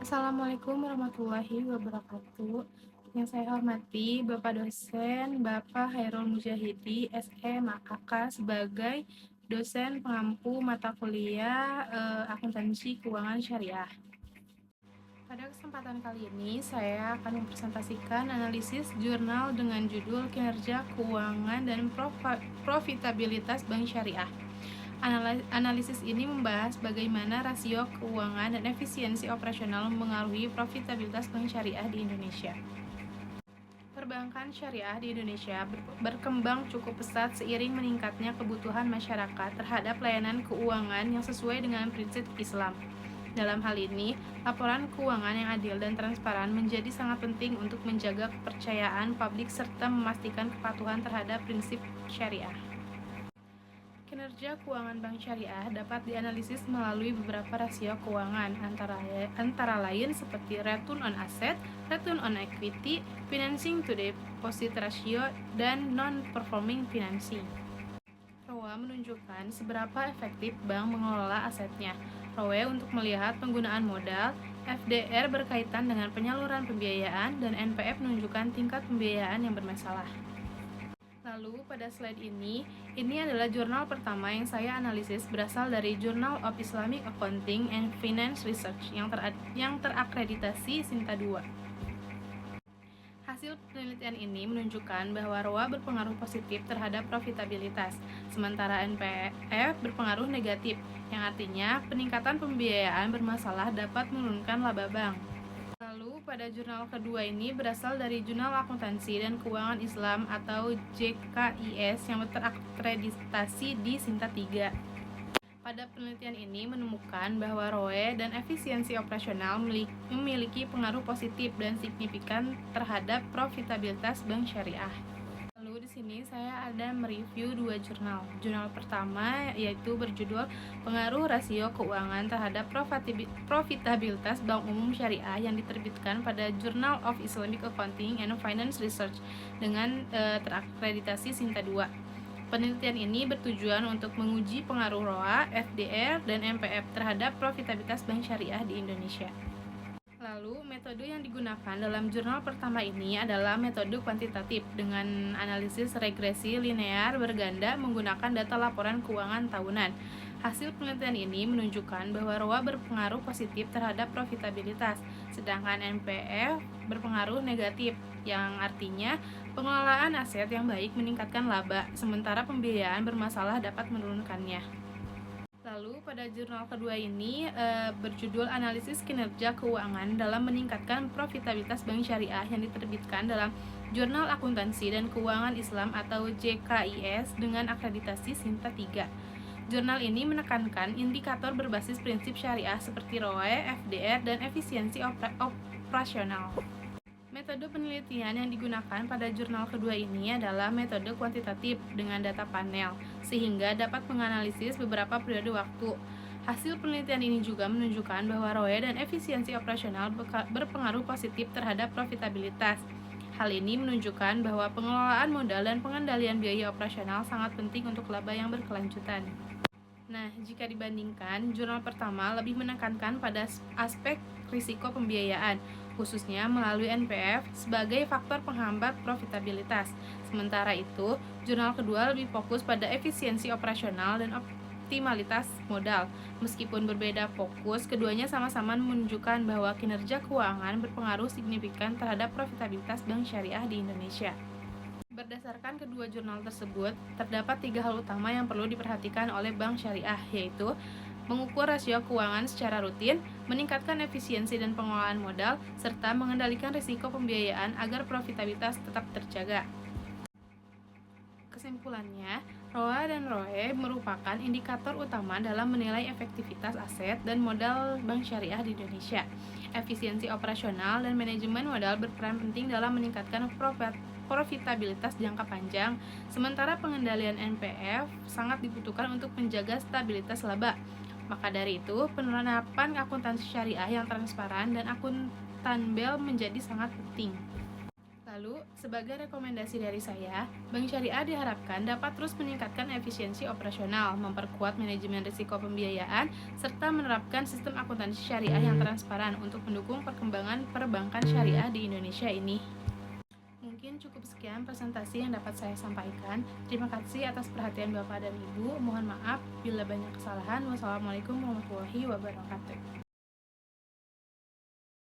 Assalamualaikum warahmatullahi wabarakatuh. Yang saya hormati Bapak dosen, Bapak Hairul Mujahidi, SE MAKK sebagai dosen pengampu mata kuliah akuntansi keuangan syariah. Pada kesempatan kali ini, saya akan mempresentasikan analisis jurnal dengan judul Kinerja Keuangan dan Profitabilitas Bank Syariah. Analisis ini membahas bagaimana rasio keuangan dan efisiensi operasional mempengaruhi profitabilitas bank syariah di Indonesia. Perbankan syariah di Indonesia berkembang cukup pesat seiring meningkatnya kebutuhan masyarakat terhadap layanan keuangan yang sesuai dengan prinsip Islam. Dalam hal ini, laporan keuangan yang adil dan transparan menjadi sangat penting untuk menjaga kepercayaan publik serta memastikan kepatuhan terhadap prinsip syariah. Kinerja keuangan bank syariah dapat dianalisis melalui beberapa rasio keuangan, antara lain seperti return on asset, return on equity, financing to deposit ratio, dan non-performing financing. ROA menunjukkan seberapa efektif bank mengelola asetnya. ROE untuk melihat penggunaan modal, FDR berkaitan dengan penyaluran pembiayaan, dan NPF menunjukkan tingkat pembiayaan yang bermasalah. Lalu pada slide ini adalah jurnal pertama yang saya analisis berasal dari Journal of Islamic Accounting and Finance Research yang terakreditasi Sinta 2. Hasil penelitian ini menunjukkan bahwa ROA berpengaruh positif terhadap profitabilitas, sementara NPF berpengaruh negatif, yang artinya peningkatan pembiayaan bermasalah dapat menurunkan laba bank. Lalu pada jurnal kedua ini berasal dari Jurnal Akuntansi dan Keuangan Islam atau JKIS yang terakreditasi di Sinta 3. Pada penelitian ini menemukan bahwa ROE dan efisiensi operasional memiliki pengaruh positif dan signifikan terhadap profitabilitas bank syariah. Lalu di sini saya ada mereview dua jurnal. Jurnal pertama yaitu berjudul Pengaruh Rasio Keuangan terhadap Profitabilitas Bank Umum Syariah yang diterbitkan pada Journal of Islamic Accounting and Finance Research dengan terakreditasi Sinta 2. Penelitian ini bertujuan untuk menguji pengaruh ROA, FDR, dan MPF terhadap profitabilitas bank syariah di Indonesia. Lalu, metode yang digunakan dalam jurnal pertama ini adalah metode kuantitatif dengan analisis regresi linear berganda menggunakan data laporan keuangan tahunan. Hasil penelitian ini menunjukkan bahwa ROA berpengaruh positif terhadap profitabilitas, sedangkan NPF berpengaruh negatif, yang artinya pengelolaan aset yang baik meningkatkan laba, sementara pembiayaan bermasalah dapat menurunkannya. Lalu pada jurnal kedua ini berjudul Analisis Kinerja Keuangan dalam Meningkatkan Profitabilitas Bank Syariah yang diterbitkan dalam Jurnal Akuntansi dan Keuangan Islam atau JKIS dengan akreditasi Sinta 3. Jurnal ini menekankan indikator berbasis prinsip syariah seperti ROE, FDR, dan efisiensi operasional. Metode penelitian yang digunakan pada jurnal kedua ini adalah metode kuantitatif dengan data panel, sehingga dapat menganalisis beberapa periode waktu. Hasil penelitian ini juga menunjukkan bahwa ROE dan efisiensi operasional berpengaruh positif terhadap profitabilitas. Hal ini menunjukkan bahwa pengelolaan modal dan pengendalian biaya operasional sangat penting untuk laba yang berkelanjutan. Nah, jika dibandingkan, jurnal pertama lebih menekankan pada aspek risiko pembiayaan, khususnya melalui NPF sebagai faktor penghambat profitabilitas. Sementara itu, jurnal kedua lebih fokus pada efisiensi operasional dan optimalitas modal. Meskipun berbeda fokus, keduanya sama-sama menunjukkan bahwa kinerja keuangan berpengaruh signifikan terhadap profitabilitas bank syariah di Indonesia. Berdasarkan kedua jurnal tersebut, terdapat 3 hal utama yang perlu diperhatikan oleh bank syariah, yaitu mengukur rasio keuangan secara rutin, meningkatkan efisiensi dan pengelolaan modal, serta mengendalikan risiko pembiayaan agar profitabilitas tetap terjaga. Kesimpulannya, ROA dan ROE merupakan indikator utama dalam menilai efektivitas aset dan modal bank syariah di Indonesia. Efisiensi operasional dan manajemen modal berperan penting dalam meningkatkan profitabilitas jangka panjang, sementara pengendalian NPF sangat dibutuhkan untuk menjaga stabilitas laba. Maka dari itu, penerapan akuntansi syariah yang transparan dan akuntabel menjadi sangat penting. Lalu, sebagai rekomendasi dari saya, Bank Syariah diharapkan dapat terus meningkatkan efisiensi operasional, memperkuat manajemen risiko pembiayaan, serta menerapkan sistem akuntansi syariah yang transparan untuk mendukung perkembangan perbankan syariah di Indonesia ini. Mungkin cukup sekian presentasi yang dapat saya sampaikan. Terima kasih atas perhatian Bapak dan Ibu. Mohon maaf bila banyak kesalahan. Wassalamualaikum warahmatullahi wabarakatuh.